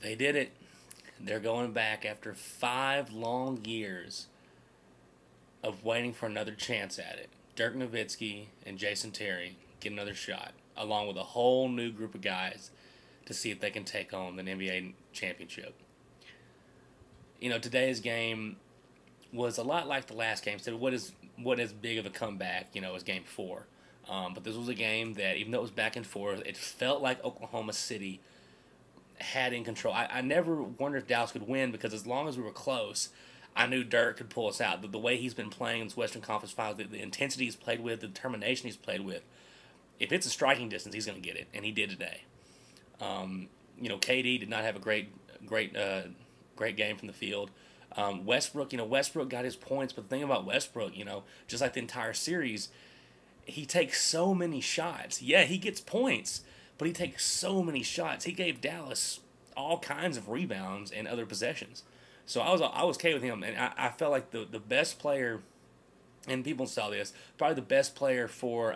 They did it. They're going back after 5 long years of waiting for another chance at it. Dirk Nowitzki and Jason Terry get another shot, along with a whole new group of guys to see if they can take home an NBA championship. Today's game was a lot like the last game. So what is big of a comeback, as Game 4. But this was a game that, even though it was back and forth, it felt like Oklahoma City had in control. I never wondered if Dallas could win because as long as we were close, I knew Dirk could pull us out. The way he's been playing in this Western Conference Finals, the intensity he's played with, the determination he's played with, if it's a striking distance, he's going to get it, and he did today. KD did not have a great game from the field. Westbrook got his points, but the thing about Westbrook, just like the entire series, he takes so many shots. Yeah, he gets points, but he takes so many shots. He gave Dallas all kinds of rebounds and other possessions. So I was okay with him, and I felt like the best player, and people saw this, probably the best player for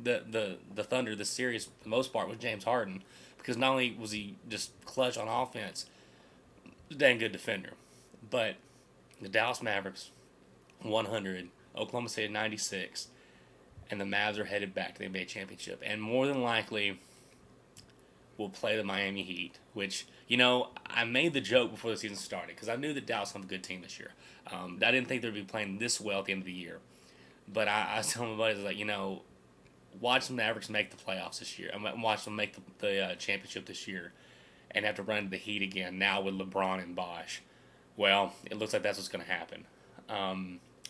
the Thunder this series for the most part was James Harden, because not only was he just clutch on offense, he was a dang good defender. But the Dallas Mavericks, 100, Oklahoma City 96, and the Mavs are headed back to the NBA championship, and more than likely will play the Miami Heat, which, I made the joke before the season started because I knew that Dallas was a good team this year. I didn't think they'd be playing this well at the end of the year. But I was telling my buddies, watch the Mavericks make the playoffs this year. I'm watch them make the championship this year and have to run into the Heat again, now with LeBron and Bosh. Well, it looks like that's what's going to happen.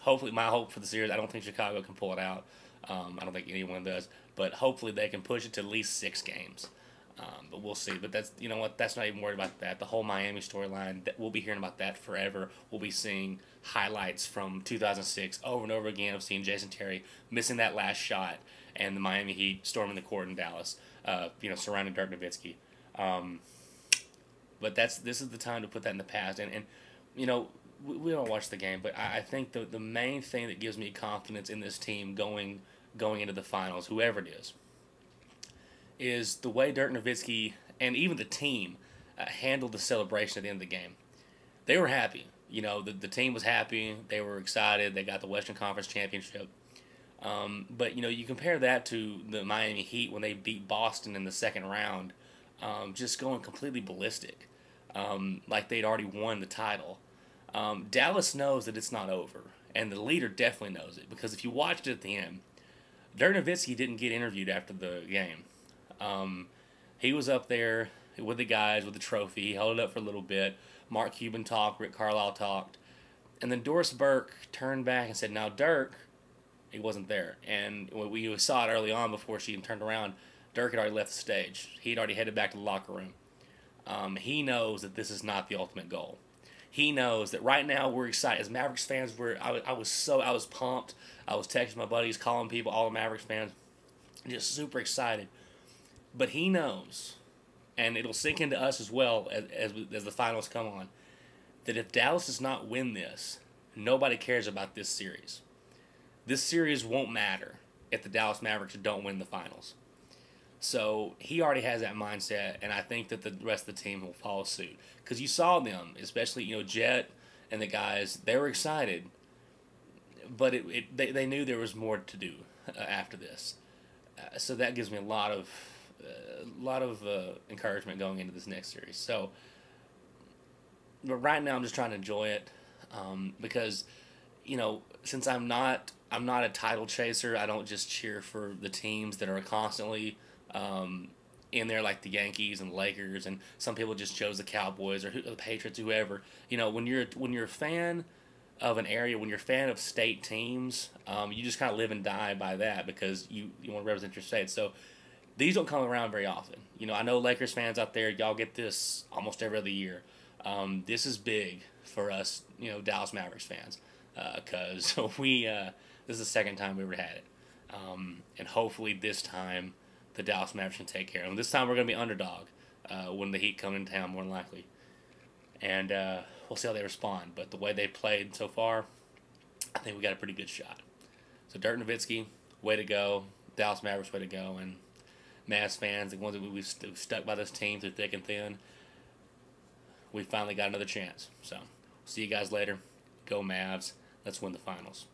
Hopefully, my hope for the series, I don't think Chicago can pull it out. I don't think anyone does. But hopefully they can push it to at least 6 games. But we'll see. But that's that's not even worried about that. The whole Miami storyline, we'll be hearing about that forever. We'll be seeing highlights from 2006 over and over again of seeing Jason Terry missing that last shot and the Miami Heat storming the court in Dallas, surrounding Dirk Nowitzki. But this is the time to put that in the past. And we don't watch the game, but I think the main thing that gives me confidence in this team going into the finals, whoever it is the way Dirk Nowitzki and even the team handled the celebration at the end of the game. They were happy. The team was happy. They were excited. They got the Western Conference Championship. But, you compare that to the Miami Heat when they beat Boston in the second round, just going completely ballistic, like they'd already won the title. Dallas knows that it's not over, and the leader definitely knows it, because if you watched it at the end, Dirk Nowitzki didn't get interviewed after the game. He was up there with the guys with the trophy. He held it up for a little bit. Mark Cuban talked, Rick Carlisle talked, and then Doris Burke turned back and said, "Now Dirk," he wasn't there, and we saw it early on before she even turned around. Dirk had already left the stage. He'd already headed back to the locker room. He knows that this is not the ultimate goal. He knows that right now we're excited as Mavericks fans. I was pumped. I was texting my buddies, calling people, all the Mavericks fans, just super excited. But he knows, and it'll sink into us as well as the finals come on, that if Dallas does not win this, nobody cares about this series. This series won't matter if the Dallas Mavericks don't win the finals. So he already has that mindset, and I think that the rest of the team will follow suit. Because you saw them, especially Jet and the guys, they were excited, but they knew there was more to do after this. So that gives me a lot of encouragement going into this next series. So, but right now I'm just trying to enjoy it, because since I'm not a title chaser. I don't just cheer for the teams that are constantly in there, like the Yankees and Lakers, and some people just chose the Cowboys or the Patriots, whoever. When you're a fan of an area, when you're a fan of state teams, you just kind of live and die by that, because you want to represent your state. So these don't come around very often. I know Lakers fans out there, y'all get this almost every other year. This is big for us, Dallas Mavericks fans, because this is the second time we ever had it. And hopefully this time the Dallas Mavericks can take care of them. This time we're going to be underdog when the Heat come in town, more than likely. And we'll see how they respond. But the way they played so far, I think we got a pretty good shot. So Dirk Nowitzki, way to go. Dallas Mavericks, way to go. And Mavs fans, the ones that we've stuck by this team through thick and thin, we finally got another chance. So, see you guys later. Go Mavs. Let's win the finals.